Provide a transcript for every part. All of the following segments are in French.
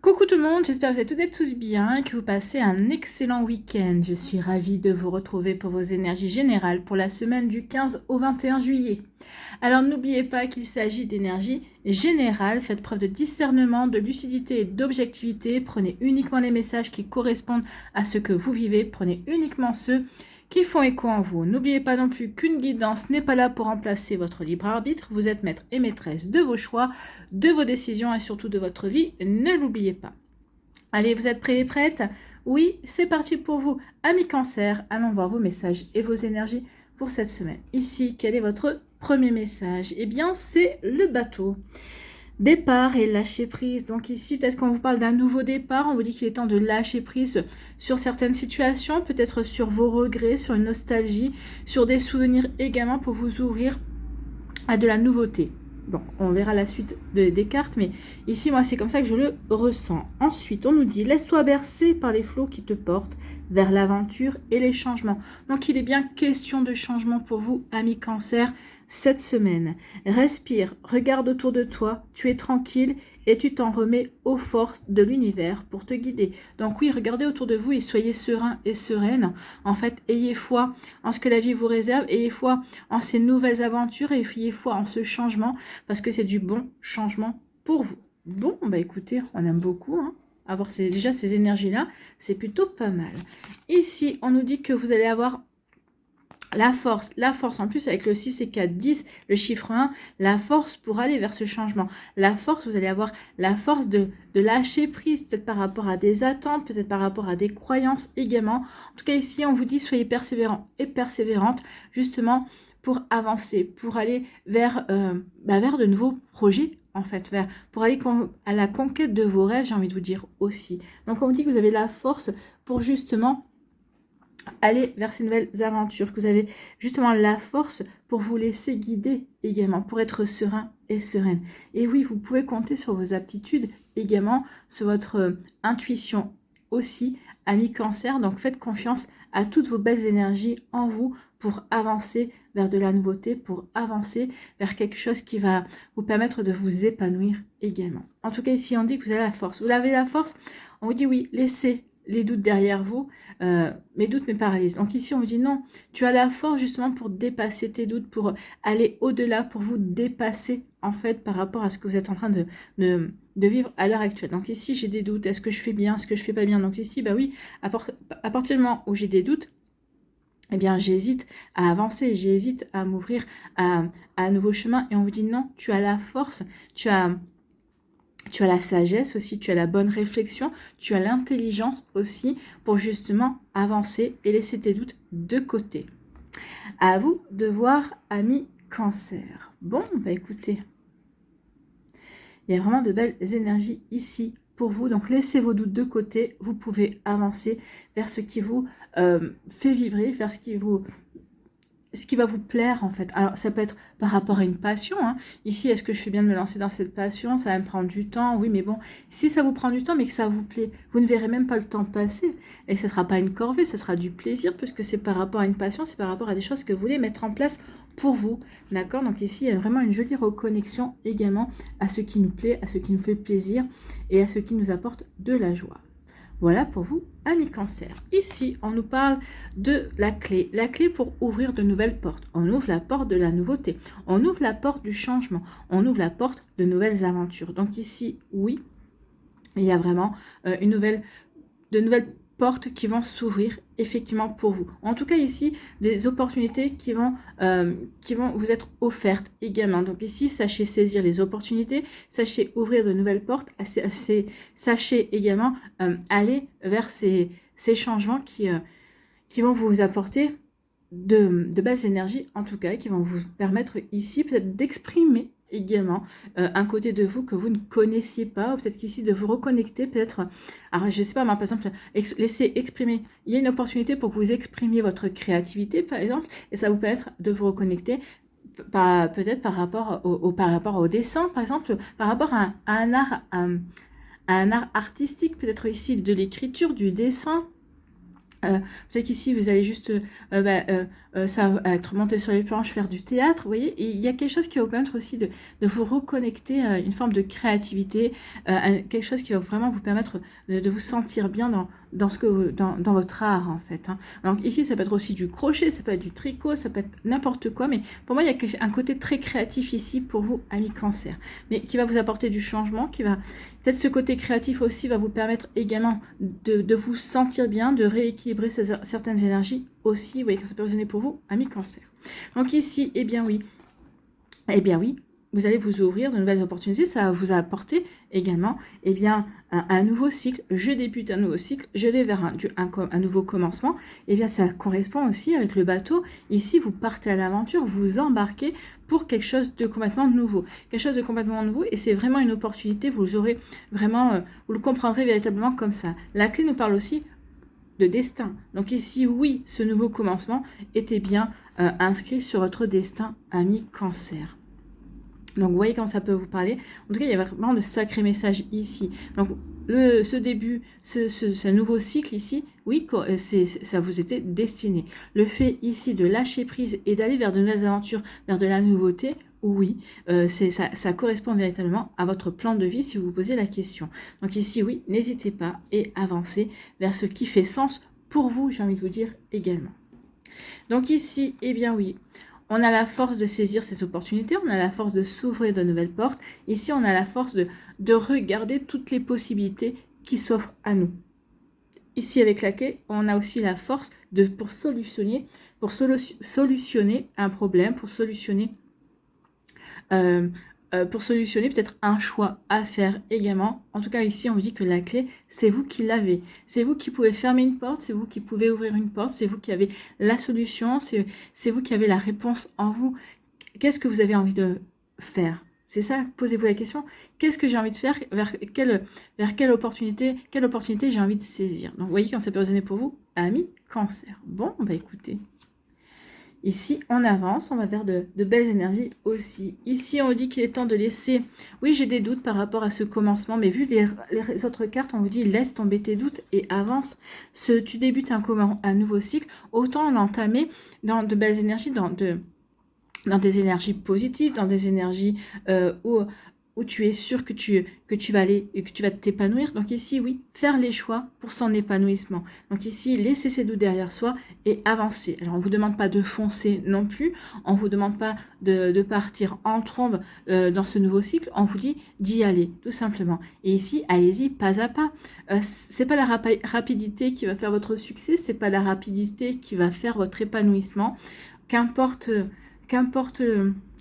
Coucou tout le monde, j'espère que vous êtes toutes et tous bien et que vous passez un excellent week-end. Je suis ravie de vous retrouver pour vos énergies générales pour la semaine du 15 au 21 juillet. Alors n'oubliez pas qu'il s'agit d'énergie générale, faites preuve de discernement, de lucidité et d'objectivité, prenez uniquement les messages qui correspondent à ce que vous vivez, prenez uniquement ceux qui font écho en vous. N'oubliez pas non plus qu'une guidance n'est pas là pour remplacer votre libre arbitre. Vous êtes maître et maîtresse de vos choix, de vos décisions et surtout de votre vie. Ne l'oubliez pas. Allez, vous êtes prêts et prêtes? Oui, c'est parti pour vous. Amis Cancer, allons voir vos messages et vos énergies pour cette semaine. Ici, quel est votre premier message? Eh bien, c'est le bateau. Départ et lâcher prise. Donc ici, peut-être qu'on vous parle d'un nouveau départ, on vous dit qu'il est temps de lâcher prise sur certaines situations, peut-être sur vos regrets, sur une nostalgie, sur des souvenirs également pour vous ouvrir à de la nouveauté. Bon, on verra la suite des cartes, mais ici, moi, c'est comme ça que je le ressens. Ensuite, on nous dit, laisse-toi bercer par les flots qui te portent vers l'aventure et les changements. Donc, il est bien question de changement pour vous, amis Cancer, cette semaine. Respire, regarde autour de toi, tu es tranquille et tu t'en remets aux forces de l'univers pour te guider. Donc oui, regardez autour de vous et soyez serein et sereine. En fait, ayez foi en ce que la vie vous réserve, ayez foi en ces nouvelles aventures et ayez foi en ce changement parce que c'est du bon changement pour vous. Bon, bah écoutez, on aime beaucoup, hein. Avoir déjà ces énergies-là, c'est plutôt pas mal. Ici, on nous dit que vous allez avoir la force en plus avec le 6 et 4, 10, le chiffre 1, la force pour aller vers ce changement. La force, vous allez avoir la force de lâcher prise, peut-être par rapport à des attentes, peut-être par rapport à des croyances également. En tout cas, ici, on vous dit soyez persévérants et persévérantes, justement, pour avancer, pour aller vers de nouveaux projets, en fait, pour aller à la conquête de vos rêves, j'ai envie de vous dire aussi. Donc, on vous dit que vous avez la force pour justement aller vers ces nouvelles aventures, que vous avez justement la force pour vous laisser guider également, pour être serein et sereine. Et oui, vous pouvez compter sur vos aptitudes également, sur votre intuition aussi, amis Cancer. Donc faites confiance à toutes vos belles énergies en vous pour avancer vers de la nouveauté, pour avancer vers quelque chose qui va vous permettre de vous épanouir également. En tout cas, ici, on dit que vous avez la force. Vous avez la force, on vous dit oui, laissez les doutes derrière vous, mes doutes me paralysent. Donc ici, on vous dit non, tu as la force justement pour dépasser tes doutes, pour aller au-delà, pour vous dépasser en fait par rapport à ce que vous êtes en train de vivre à l'heure actuelle. Donc ici, j'ai des doutes, est-ce que je fais bien, est-ce que je fais pas bien? Donc ici, bah oui, à partir du moment où j'ai des doutes, eh bien, j'hésite à avancer, j'hésite à m'ouvrir à un nouveau chemin. Et on vous dit non, tu as la force, tu as la sagesse aussi, tu as la bonne réflexion, tu as l'intelligence aussi pour justement avancer et laisser tes doutes de côté. À vous de voir, amis Cancer. Bon, bah écoutez, il y a vraiment de belles énergies ici pour vous. Donc laissez vos doutes de côté, vous pouvez avancer vers ce qui vous fait vibrer, vers ce qui va vous plaire en fait. Alors ça peut être par rapport à une passion, hein. Ici, est-ce que je fais bien de me lancer dans cette passion? Ça va me prendre du temps, oui, mais bon, si ça vous prend du temps mais que ça vous plaît, vous ne verrez même pas le temps passer et ce ne sera pas une corvée, ce sera du plaisir puisque c'est par rapport à une passion, c'est par rapport à des choses que vous voulez mettre en place pour vous, d'accord? Donc ici, il y a vraiment une jolie reconnexion également à ce qui nous plaît, à ce qui nous fait plaisir et à ce qui nous apporte de la joie. Voilà pour vous, amis Cancer. Ici, on nous parle de la clé. La clé pour ouvrir de nouvelles portes. On ouvre la porte de la nouveauté. On ouvre la porte du changement. On ouvre la porte de nouvelles aventures. Donc ici, oui, il y a vraiment de nouvelles portes qui vont s'ouvrir effectivement pour vous. En tout cas ici, des opportunités qui vont vous être offertes également. Donc ici, sachez saisir les opportunités, sachez ouvrir de nouvelles portes, sachez également aller vers ces changements qui vont vous apporter de belles énergies, en tout cas, qui vont vous permettre ici peut-être d'exprimer également un côté de vous que vous ne connaissiez pas, ou peut-être qu'ici de vous reconnecter, peut-être, alors je sais pas, moi par exemple, laisser exprimer, il y a une opportunité pour que vous exprimiez votre créativité par exemple, et ça vous permettre de vous reconnecter peut-être par rapport au dessin par exemple, par rapport à un art artistique, peut-être ici de l'écriture, du dessin. Peut-être qu'ici vous allez juste ça va être monter sur les planches, faire du théâtre, vous voyez. Et il y a quelque chose qui va vous permettre aussi de vous reconnecter à une forme de créativité, quelque chose qui va vraiment vous permettre de vous sentir bien dans ce que dans votre art, en fait. Hein. Donc ici, ça peut être aussi du crochet, ça peut être du tricot, ça peut être n'importe quoi, mais pour moi, il y a un côté très créatif ici pour vous, amis Cancer, mais qui va vous apporter du changement, qui va... Peut-être ce côté créatif aussi va vous permettre également de vous sentir bien, de rééquilibrer certaines énergies aussi. Vous voyez, quand ça peut résonner pour vous, amis Cancer. Donc ici, eh bien oui, vous allez vous ouvrir de nouvelles opportunités. Ça va vous apporter également eh bien, un nouveau cycle. Je débute un nouveau cycle, je vais vers un nouveau commencement. Eh bien, ça correspond aussi avec le bateau. Ici, vous partez à l'aventure, vous embarquez pour quelque chose de complètement nouveau. Quelque chose de complètement nouveau, et c'est vraiment une opportunité. Vous aurez vraiment, vous le comprendrez véritablement comme ça. La clé nous parle aussi de destin. Donc ici, oui, ce nouveau commencement était bien inscrit sur votre destin, ami Cancer. Donc, vous voyez quand ça peut vous parler. En tout cas, il y a vraiment de sacrés messages ici. Donc, ce début, ce nouveau cycle ici, oui, ça vous était destiné. Le fait ici de lâcher prise et d'aller vers de nouvelles aventures, vers de la nouveauté, oui, ça correspond véritablement à votre plan de vie si vous vous posez la question. Donc ici, oui, n'hésitez pas et avancez vers ce qui fait sens pour vous, j'ai envie de vous dire également. Donc ici, eh bien oui, on a la force de saisir cette opportunité, on a la force de s'ouvrir de nouvelles portes. Ici, on a la force de regarder toutes les possibilités qui s'offrent à nous. Ici, avec la clé, on a aussi la force pour solutionner un problème, pour solutionner peut-être un choix à faire également. En tout cas, ici, on vous dit que la clé, c'est vous qui l'avez. C'est vous qui pouvez fermer une porte, c'est vous qui pouvez ouvrir une porte, c'est vous qui avez la solution, c'est vous qui avez la réponse en vous. Qu'est-ce que vous avez envie de faire? C'est ça, posez-vous la question. Qu'est-ce que j'ai envie de faire? Vers quelle opportunité j'ai envie de saisir? Donc, vous voyez quand ça peut résonner pour vous, amis Cancer. Bon, bah écoutez. Ici, on avance, on va vers de belles énergies aussi. Ici, on dit qu'il est temps de laisser... Oui, j'ai des doutes par rapport à ce commencement, mais vu les autres cartes, on vous dit laisse tomber tes doutes et avance. Tu débutes un nouveau cycle, autant l'entamer dans de belles énergies, dans des énergies positives, dans des énergies où tu es sûr que tu vas aller et que tu vas t'épanouir. Donc ici, oui, faire les choix pour son épanouissement. Donc ici, laisser ses doutes derrière soi et avancer. Alors, on ne vous demande pas de foncer non plus. On ne vous demande pas de partir en trombe dans ce nouveau cycle. On vous dit d'y aller, tout simplement. Et ici, allez-y pas à pas. C'est pas la rapidité qui va faire votre succès. C'est pas la rapidité qui va faire votre épanouissement. Qu'importe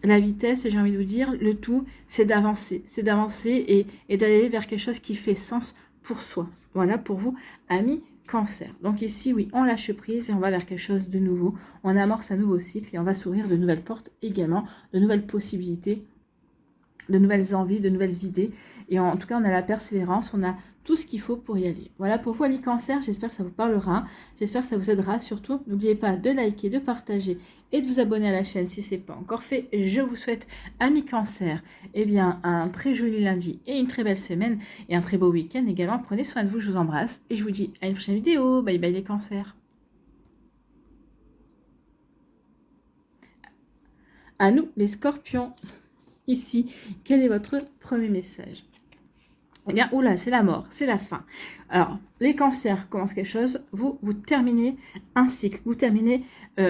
la vitesse, j'ai envie de vous dire, le tout, c'est d'avancer. C'est d'avancer et d'aller vers quelque chose qui fait sens pour soi. Voilà pour vous, amis Cancer. Donc ici, oui, on lâche prise et on va vers quelque chose de nouveau. On amorce un nouveau cycle et on va s'ouvrir de nouvelles portes également, de nouvelles possibilités, de nouvelles envies, de nouvelles idées. Et en tout cas, on a la persévérance, on a tout ce qu'il faut pour y aller. Voilà pour vous, amis Cancer, j'espère que ça vous parlera, j'espère que ça vous aidera. Surtout, n'oubliez pas de liker, de partager et de vous abonner à la chaîne si ce n'est pas encore fait. Je vous souhaite, amis Cancer, eh bien, un très joli lundi et une très belle semaine et un très beau week-end également. Prenez soin de vous, je vous embrasse et je vous dis à une prochaine vidéo. Bye bye les cancers. À nous, les scorpions. Ici, quel est votre premier message? Eh bien, oula, c'est la mort, c'est la fin. Alors, les cancers commencent quelque chose, vous terminez un cycle, vous terminez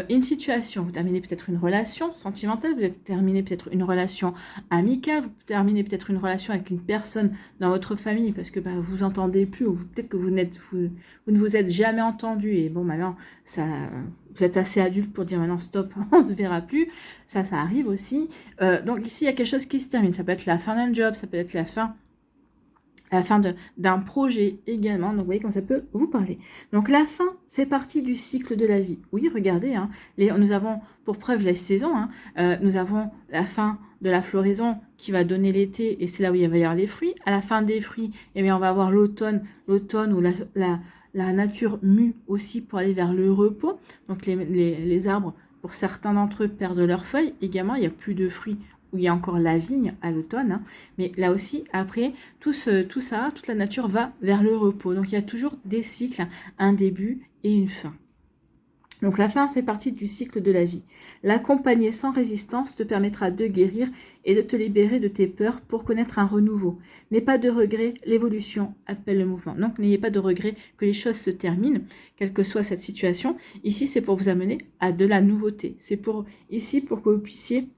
une situation, vous terminez peut-être une relation sentimentale, vous terminez peut-être une relation amicale, vous terminez peut-être une relation avec une personne dans votre famille parce que bah, vous entendez plus, ou peut-être que vous ne vous êtes jamais entendu, et bon, maintenant, vous êtes assez adulte pour dire maintenant stop, on ne se verra plus, ça arrive aussi. Donc ici, il y a quelque chose qui se termine, ça peut être la fin d'un job, ça peut être la fin d'un projet également. Donc, vous voyez comment ça peut vous parler. Donc, la fin fait partie du cycle de la vie. Oui, regardez, hein, nous avons pour preuve les saisons. Nous avons la fin de la floraison qui va donner l'été et c'est là où il va y avoir les fruits. À la fin des fruits, eh bien, on va avoir l'automne où la nature mue aussi pour aller vers le repos. Donc, les arbres, pour certains d'entre eux, perdent leurs feuilles. Également, il n'y a plus de fruits où il y a encore la vigne à l'automne, hein. Mais là aussi, après, tout ça, toute la nature va vers le repos. Donc, il y a toujours des cycles, un début et une fin. Donc la fin fait partie du cycle de la vie. L'accompagner sans résistance te permettra de guérir et de te libérer de tes peurs pour connaître un renouveau. N'aie pas de regret, l'évolution appelle le mouvement. Donc n'ayez pas de regret que les choses se terminent, quelle que soit cette situation. Ici, c'est pour vous amener à de la nouveauté. C'est ici pour que vous puissiez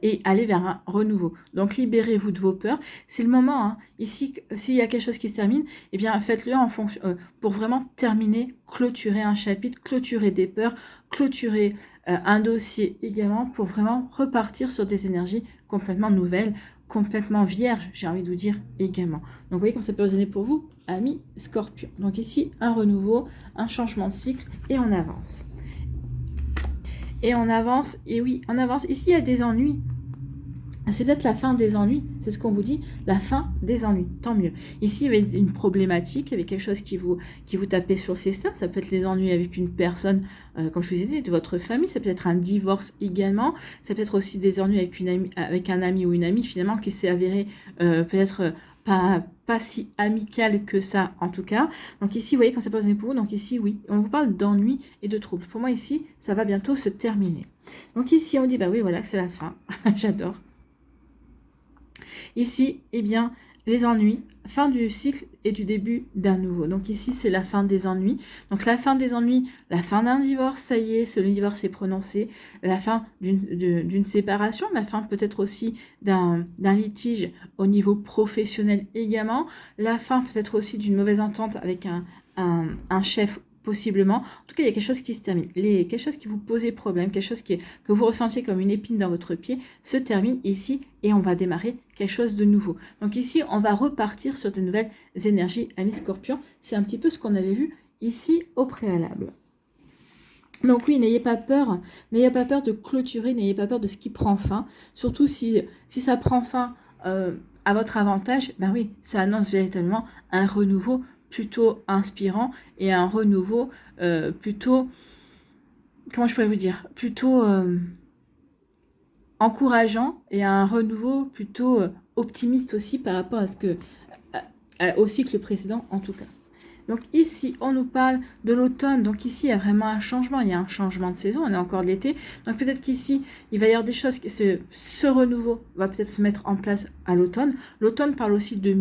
et aller vers un renouveau. Donc libérez-vous de vos peurs. C'est le moment, hein. Ici, s'il y a quelque chose qui se termine, eh bien faites-le en fonction pour vraiment terminer, clôturer un chapitre, clôturer des peurs, clôturer un dossier également pour vraiment repartir sur des énergies complètement nouvelles, complètement vierges, j'ai envie de vous dire également. Donc vous voyez comment ça peut résonner pour vous, amis Scorpion. Donc ici, un renouveau, un changement de cycle et on avance. Et on avance, et oui, on avance. Ici, il y a des ennuis. C'est peut-être la fin des ennuis, c'est ce qu'on vous dit, la fin des ennuis, tant mieux. Ici, il y avait une problématique, il y avait quelque chose qui vous tapait sur ses stars. Ça peut être les ennuis avec une personne, comme je vous ai dit, de votre famille. Ça peut être un divorce également. Ça peut être aussi des ennuis avec un ami ou une amie, finalement, qui s'est avéré peut-être pas si amical que ça, en tout cas. Donc ici, vous voyez, quand ça pose pour vous, donc ici, oui, on vous parle d'ennui et de troubles. Pour moi, ici, ça va bientôt se terminer. Donc ici, on dit, bah oui, voilà, c'est la fin. J'adore. Ici, eh bien, les ennuis, fin du cycle et du début d'un nouveau. Donc ici, c'est la fin des ennuis. Donc la fin des ennuis, la fin d'un divorce, ça y est, ce divorce est prononcé. La fin d'une séparation, la fin peut-être aussi d'un litige au niveau professionnel également. La fin peut-être aussi d'une mauvaise entente avec un chef possiblement. En tout cas, il y a quelque chose qui se termine. Quelque chose qui vous posait problème, quelque chose que vous ressentiez comme une épine dans votre pied, se termine ici et on va démarrer quelque chose de nouveau. Donc ici, on va repartir sur de nouvelles énergies, amis Scorpion. C'est un petit peu ce qu'on avait vu ici au préalable. Donc oui, n'ayez pas peur de clôturer, n'ayez pas peur de ce qui prend fin. Surtout si ça prend fin à votre avantage, ben oui, ça annonce véritablement un renouveau plutôt inspirant et un renouveau plutôt, comment je pourrais vous dire, plutôt encourageant et un renouveau plutôt optimiste aussi par rapport au cycle précédent en tout cas. Donc ici, on nous parle de l'automne. Donc ici, il y a vraiment un changement. Il y a un changement de saison. On est encore de l'été. Donc peut-être qu'ici, il va y avoir des choses. Ce renouveau va peut-être se mettre en place à l'automne. L'automne parle aussi de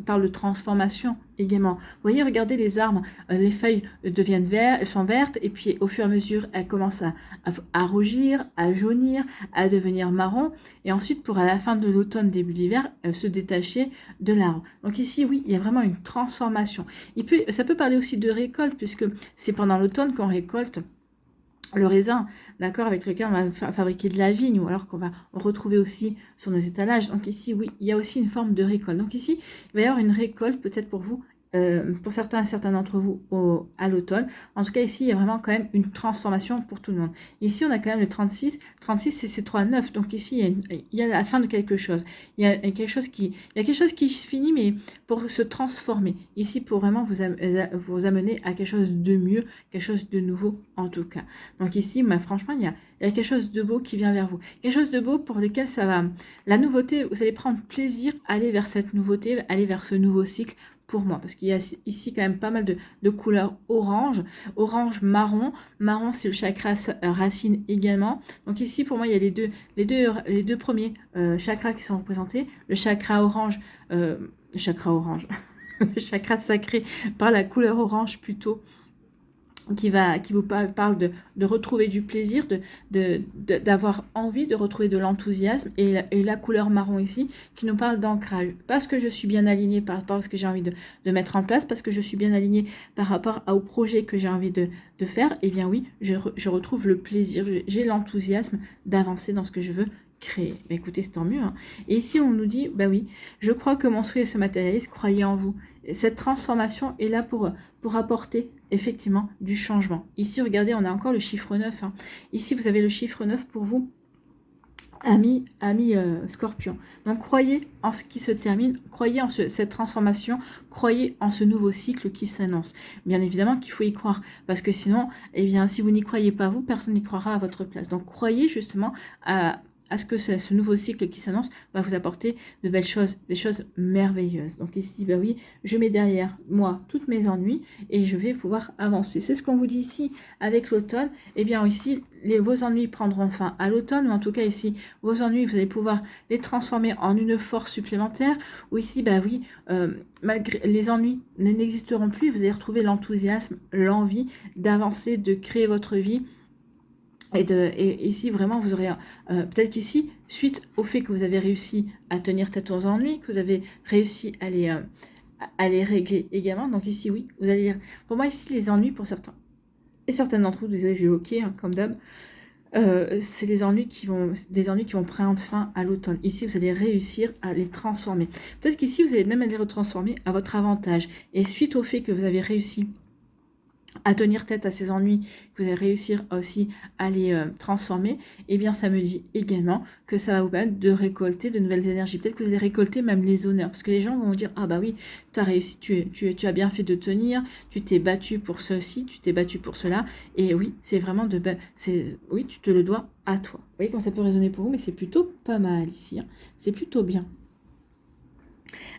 parle de transformation également. Vous voyez, regardez les arbres. Les feuilles deviennent vertes, elles sont vertes. Et puis au fur et à mesure, elles commencent à rougir, à jaunir, à devenir marron. Et ensuite, pour à la fin de l'automne, début de l'hiver, se détacher de l'arbre. Donc ici, oui, il y a vraiment une transformation. Ça peut parler aussi de récolte, puisque c'est pendant l'automne qu'on récolte le raisin, d'accord, avec lequel on va fabriquer de la vigne, ou alors qu'on va retrouver aussi sur nos étalages. Donc ici, oui, il y a aussi une forme de récolte. Donc ici, il va y avoir une récolte peut-être pour vous, pour certains d'entre vous à l'automne. En tout cas, ici, il y a vraiment quand même une transformation pour tout le monde. Ici, on a quand même le 36. 36, c'est 3-9. Donc ici, il y a la fin de quelque chose. Il y a quelque chose qui se finit, mais pour se transformer. Ici, pour vraiment vous amener à quelque chose de mieux, quelque chose de nouveau en tout cas. Donc ici, franchement, il y a quelque chose de beau qui vient vers vous. Quelque chose de beau pour lequel ça va... La nouveauté, vous allez prendre plaisir à aller vers cette nouveauté, aller vers ce nouveau cycle, pour moi, parce qu'il y a ici quand même pas mal de couleurs orange, marron. Marron, c'est le chakra racine également. Donc ici, pour moi, il y a les deux premiers chakras qui sont représentés. Le chakra orange, le chakra sacré par la couleur orange plutôt, qui vous parle de retrouver du plaisir, d'avoir envie de retrouver de l'enthousiasme, et la couleur marron ici qui nous parle d'ancrage, parce que je suis bien alignée par rapport à ce que j'ai envie de mettre en place, parce que je suis bien alignée par rapport au projet que j'ai envie de faire, et bien oui, je retrouve le plaisir, j'ai l'enthousiasme d'avancer dans ce que je veux créer. Mais écoutez, c'est tant mieux. Hein. Et ici, on nous dit, bah oui, je crois que mon souhait se matérialise, croyez en vous. Cette transformation est là pour apporter effectivement du changement. Ici, regardez, on a encore le chiffre 9. Hein. Ici, vous avez le chiffre 9 pour vous, amis Scorpion. Donc, croyez en ce qui se termine, croyez en cette transformation, croyez en ce nouveau cycle qui s'annonce. Bien évidemment qu'il faut y croire, parce que sinon, eh bien, si vous n'y croyez pas vous, personne n'y croira à votre place. Donc, croyez justement à ce que ce nouveau cycle qui s'annonce va vous apporter de belles choses, des choses merveilleuses. Donc ici, bah oui, je mets derrière moi toutes mes ennuis et je vais pouvoir avancer. C'est ce qu'on vous dit ici avec l'automne. Eh bien ici, vos ennuis prendront fin à l'automne, ou en tout cas ici, vos ennuis, vous allez pouvoir les transformer en une force supplémentaire. Ou ici, bah oui, malgré les ennuis n'existeront plus, vous allez retrouver l'enthousiasme, l'envie d'avancer, de créer votre vie. Et ici, vraiment, vous aurez peut-être qu'ici, suite au fait que vous avez réussi à tenir tête aux ennuis, que vous avez réussi à les régler également. Donc ici, oui, vous allez lire. Pour moi, ici, les ennuis pour certains. Et certaines d'entre vous, désolé, j'ai OK, hein, comme d'hab. C'est des ennuis qui vont prendre fin à l'automne. Ici, vous allez réussir à les transformer. Peut-être qu'ici, vous allez même les retransformer à votre avantage. Et suite au fait que vous avez réussi à tenir tête à ces ennuis, que vous allez réussir aussi à les transformer, eh bien ça me dit également que ça va vous permettre de récolter de nouvelles énergies. Peut-être que vous allez récolter même les honneurs, parce que les gens vont vous dire, ah bah oui, tu as réussi, tu as bien fait de tenir, tu t'es battu pour ceci, tu t'es battu pour cela, et oui, c'est vraiment oui, tu te le dois à toi. Vous voyez quand ça peut résonner pour vous, mais c'est plutôt pas mal ici, hein. C'est plutôt bien.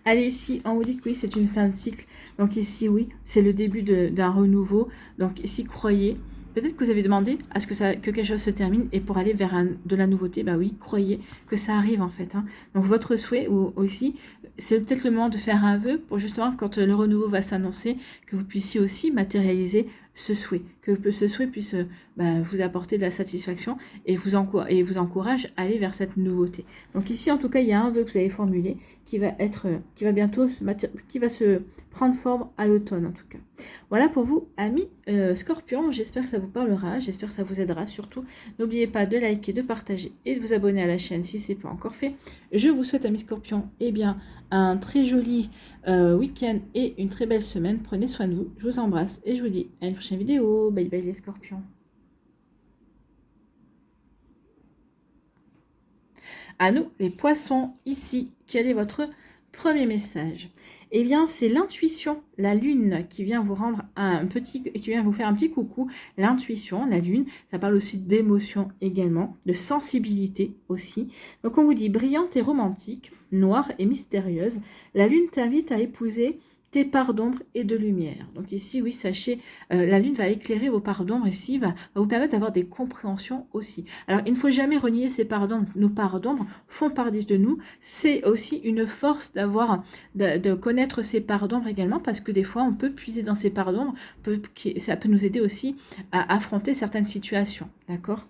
Allez, ici, on vous dit que oui, c'est une fin de cycle. Donc ici, oui, c'est le début d'un renouveau. Donc ici, croyez. Peut-être que vous avez demandé à ce que quelque chose se termine et pour aller vers de la nouveauté, bah oui, croyez que ça arrive en fait, hein. Donc votre souhait ou aussi, c'est peut-être le moment de faire un vœu pour justement quand le renouveau va s'annoncer, que vous puissiez aussi matérialiser ce souhait, que ce souhait puisse vous apporter de la satisfaction et vous encourage à aller vers cette nouveauté. Donc ici, en tout cas, il y a un vœu que vous avez formulé qui va se prendre forme à l'automne en tout cas. Voilà pour vous, amis Scorpion. J'espère que ça vous parlera, j'espère que ça vous aidera. Surtout, n'oubliez pas de liker, de partager et de vous abonner à la chaîne si ce n'est pas encore fait. Je vous souhaite, amis Scorpion, un très joli week-end et une très belle semaine. Prenez soin de vous. Je vous embrasse et je vous dis à une prochaine vidéo. Bye bye les Scorpions. À nous, les poissons, ici, quel est votre premier message? Eh bien, c'est l'intuition, la lune qui vient vous rendre qui vient vous faire un petit coucou. L'intuition, la lune, ça parle aussi d'émotion également, de sensibilité aussi. Donc on vous dit brillante et romantique, noire et mystérieuse, la lune t'invite à épouser tes parts d'ombre et de lumière. Donc ici, oui, sachez, la lune va éclairer vos parts d'ombre ici, va vous permettre d'avoir des compréhensions aussi. Alors, il ne faut jamais renier ces parts d'ombre. Nos parts d'ombre font partie de nous. C'est aussi une force de connaître ces parts d'ombre également, parce que des fois, on peut puiser dans ces parts d'ombre. Ça peut nous aider aussi à affronter certaines situations. D'accord ?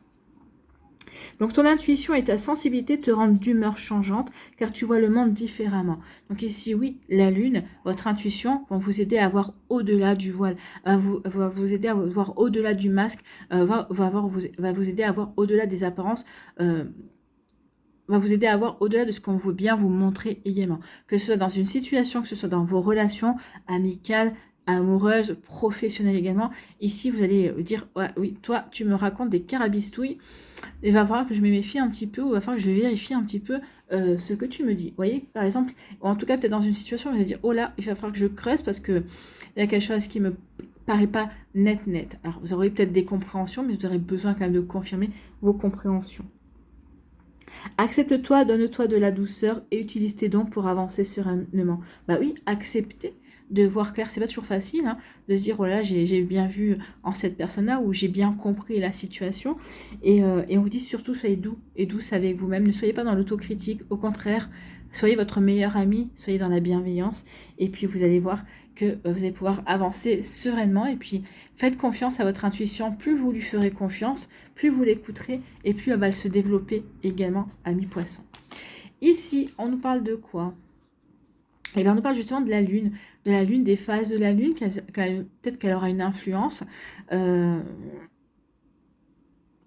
Donc ton intuition et ta sensibilité te rendent d'humeur changeante car tu vois le monde différemment. Donc ici, oui, la lune, votre intuition vont vous aider à voir au-delà du voile, va vous aider à voir au-delà du masque, va vous aider à voir au-delà des apparences, va vous aider à voir au-delà de ce qu'on veut bien vous montrer également. Que ce soit dans une situation, que ce soit dans vos relations amicales, amoureuses, professionnelles également. Ici, vous allez dire, ouais, oui, toi, tu me racontes des carabistouilles. Il va falloir que je me méfie un petit peu, ou il va falloir que je vérifie un petit peu ce que tu me dis. Vous voyez, par exemple, ou en tout cas, peut-être dans une situation où vous allez dire, oh là, il va falloir que je creuse parce qu'il y a quelque chose qui me paraît pas net. Alors, vous aurez peut-être des compréhensions, mais vous aurez besoin quand même de confirmer vos compréhensions. Accepte-toi, donne-toi de la douceur et utilise tes dons pour avancer sereinement. Bah oui, accepter de voir clair, c'est pas toujours facile, hein, de se dire, oh là, j'ai bien vu en cette personne-là, ou j'ai bien compris la situation, et on vous dit surtout, soyez doux et douce avec vous-même, ne soyez pas dans l'autocritique, au contraire, soyez votre meilleur ami, soyez dans la bienveillance, et puis vous allez voir que vous allez pouvoir avancer sereinement, et puis faites confiance à votre intuition, plus vous lui ferez confiance, plus vous l'écouterez, et plus elle va se développer également, ami poisson. Ici, on nous parle de quoi ? Et bien, on nous parle justement de la lune, des phases de la lune, peut-être qu'elle aura une influence. Elle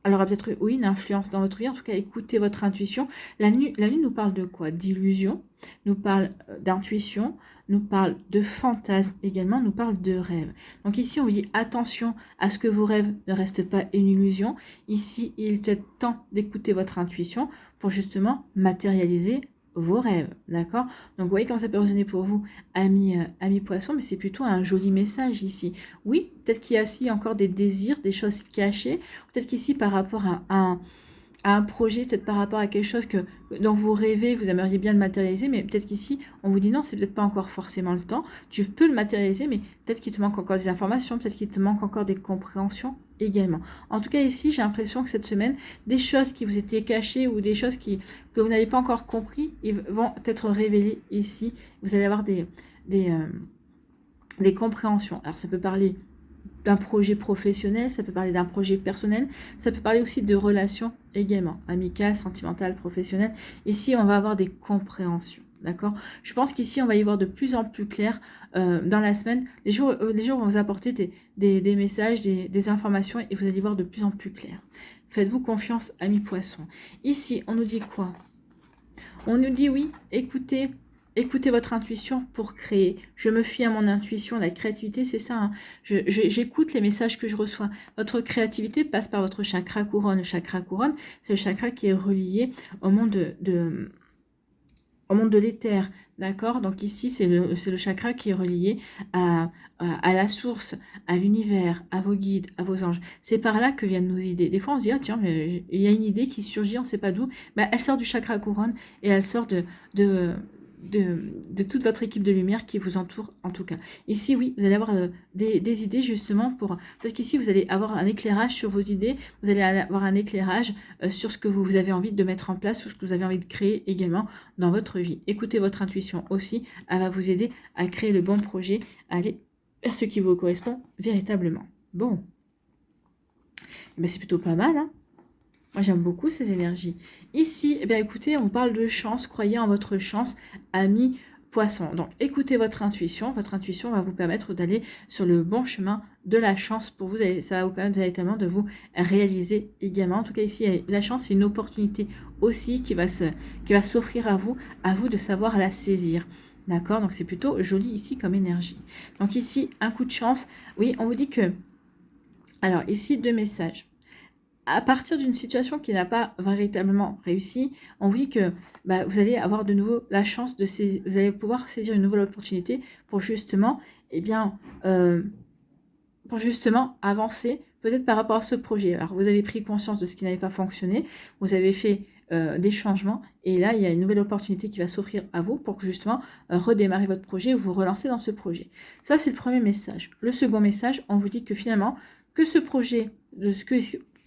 aura peut-être, oui, une influence dans votre vie. En tout cas, écoutez votre intuition. La lune nous parle de quoi? D'illusion, nous parle d'intuition, nous parle de fantasme également, nous parle de rêve. Donc ici, on vous dit attention à ce que vos rêves ne restent pas une illusion. Ici, il est peut-être temps d'écouter votre intuition pour justement matérialiser vos rêves, d'accord? Donc vous voyez comment ça peut résonner pour vous, amis poissons, mais c'est plutôt un joli message ici. Oui, peut-être qu'il y a aussi encore des désirs, des choses cachées, peut-être qu'ici par rapport à à un projet, peut-être par rapport à quelque chose dont vous rêvez, vous aimeriez bien le matérialiser, mais peut-être qu'ici, on vous dit non, c'est peut-être pas encore forcément le temps. Tu peux le matérialiser, mais peut-être qu'il te manque encore des informations, peut-être qu'il te manque encore des compréhensions également. En tout cas, ici, j'ai l'impression que cette semaine, des choses qui vous étaient cachées ou des choses que vous n'avez pas encore compris, ils vont être révélées ici. Vous allez avoir des compréhensions. Alors, ça peut parler d'un projet professionnel, ça peut parler d'un projet personnel, ça peut parler aussi de relations également, amicales, sentimentales, professionnelles. Ici, on va avoir des compréhensions, d'accord? Je pense qu'ici, on va y voir de plus en plus clair dans la semaine. Les jours vont vous apporter des messages, des informations et vous allez voir de plus en plus clair. Faites-vous confiance, amis poissons. Ici, on nous dit quoi? On nous dit oui, écoutez votre intuition pour créer. Je me fie à mon intuition, la créativité, c'est ça. Hein. J'écoute les messages que je reçois. Votre créativité passe par votre chakra couronne. Le chakra couronne, c'est le chakra qui est relié au monde au monde de l'éther. D'accord? Donc ici, c'est le chakra qui est relié à la source, à l'univers, à vos guides, à vos anges. C'est par là que viennent nos idées. Des fois, on se dit, oh, tiens, mais il y a une idée qui surgit, on ne sait pas d'où. Ben, elle sort du chakra couronne et elle sort de toute votre équipe de lumière qui vous entoure en tout cas. Ici, oui, vous allez avoir des idées justement pour... Peut-être qu'ici, vous allez avoir un éclairage sur vos idées, vous allez avoir un éclairage sur ce que vous avez envie de mettre en place ou ce que vous avez envie de créer également dans votre vie. Écoutez votre intuition aussi, elle va vous aider à créer le bon projet, à aller vers ce qui vous correspond véritablement. Bon, ben, c'est plutôt pas mal, hein. Moi, j'aime beaucoup ces énergies. Ici, eh bien, écoutez, on parle de chance. Croyez en votre chance, amis poissons. Donc, écoutez votre intuition. Votre intuition va vous permettre d'aller sur le bon chemin de la chance pour vous. Ça va vous permettre véritablement de vous réaliser également. En tout cas, ici, la chance, c'est une opportunité aussi qui va s'offrir à vous de savoir la saisir. D'accord? Donc, c'est plutôt joli ici comme énergie. Donc, ici, un coup de chance. Oui, on vous dit que... Alors, ici, 2 messages. À partir d'une situation qui n'a pas véritablement réussi, on vous dit que vous allez avoir de nouveau la chance vous allez pouvoir saisir une nouvelle opportunité pour justement, pour justement avancer peut-être par rapport à ce projet. Alors vous avez pris conscience de ce qui n'avait pas fonctionné, vous avez fait des changements et là il y a une nouvelle opportunité qui va s'offrir à vous pour que justement redémarrer votre projet ou vous relancer dans ce projet. Ça c'est le premier message. Le second message, on vous dit que finalement que ce projet,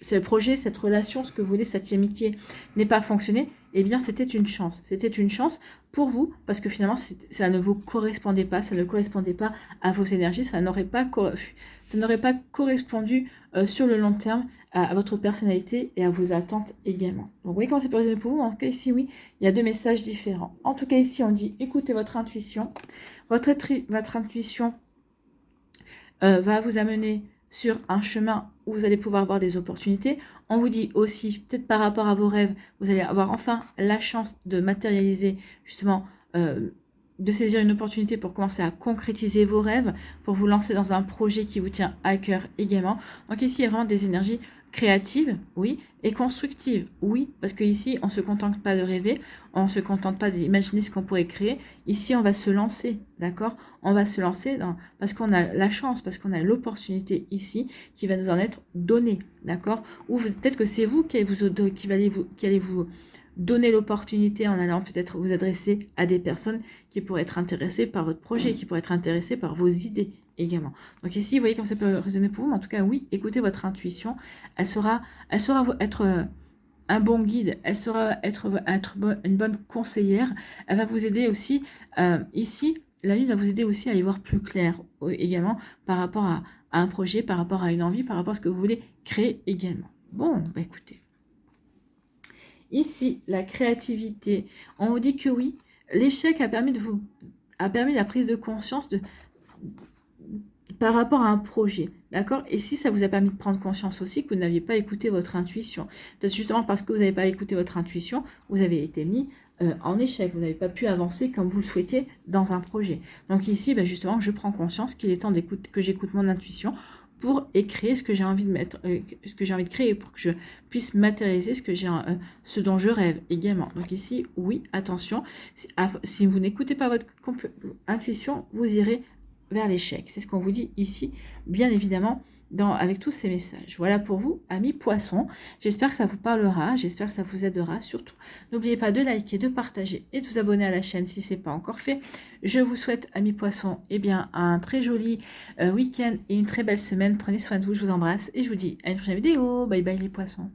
ce projet, cette relation, ce que vous voulez, cette amitié n'est pas fonctionné, eh bien c'était une chance. C'était une chance pour vous parce que finalement ça ne vous correspondait pas, ça ne correspondait pas à vos énergies, ça n'aurait pas correspondu sur le long terme à votre personnalité et à vos attentes également. Donc vous voyez comment c'est présent pour vous. En tout cas ici oui, il y a 2 messages différents. En tout cas ici on dit écoutez votre intuition. Votre intuition va vous amener sur un chemin où vous allez pouvoir voir des opportunités. On vous dit aussi, peut-être par rapport à vos rêves, vous allez avoir enfin la chance de matérialiser, justement, de saisir une opportunité pour commencer à concrétiser vos rêves, pour vous lancer dans un projet qui vous tient à cœur également. Donc ici, il y a vraiment des énergies créatives, oui, et constructives, oui, parce qu'ici, on ne se contente pas de rêver, on ne se contente pas d'imaginer ce qu'on pourrait créer. Ici, on va se lancer, d'accord? On va se lancer parce qu'on a la chance, parce qu'on a l'opportunité ici qui va nous en être donnée, d'accord? Ou peut-être que c'est vous qui allez vous donner l'opportunité en allant peut-être vous adresser à des personnes qui pourraient être intéressées par votre projet, qui pourraient être intéressées par vos idées également. Donc ici, vous voyez comment ça peut résonner pour vous, mais en tout cas, oui, écoutez votre intuition. Elle saura être un bon guide, elle saura être une bonne conseillère. Elle va vous aider aussi, ici, la lune va vous aider aussi à y voir plus clair également par rapport à un projet, par rapport à une envie, par rapport à ce que vous voulez créer également. Bon, écoutez. Ici, la créativité. On vous dit que oui, l'échec a permis la prise de conscience par rapport à un projet, d'accord? Et si ça vous a permis de prendre conscience aussi que vous n'aviez pas écouté votre intuition. Peut-être justement parce que vous n'avez pas écouté votre intuition, vous avez été mis en échec. Vous n'avez pas pu avancer comme vous le souhaitiez dans un projet. Donc ici, justement, je prends conscience qu'il est temps que j'écoute mon intuition pour créer ce que j'ai envie de mettre, ce que j'ai envie de créer, pour que je puisse matérialiser ce dont je rêve également. Donc ici, oui, attention, si vous n'écoutez pas votre intuition, vous irez vers l'échec. C'est ce qu'on vous dit ici, bien évidemment, avec tous ces messages. Voilà pour vous, amis poissons. J'espère que ça vous parlera, j'espère que ça vous aidera surtout. N'oubliez pas de liker, de partager et de vous abonner à la chaîne si ce n'est pas encore fait. Je vous souhaite, amis poissons, un très joli week-end et une très belle semaine. Prenez soin de vous, je vous embrasse et je vous dis à une prochaine vidéo. Bye bye les poissons.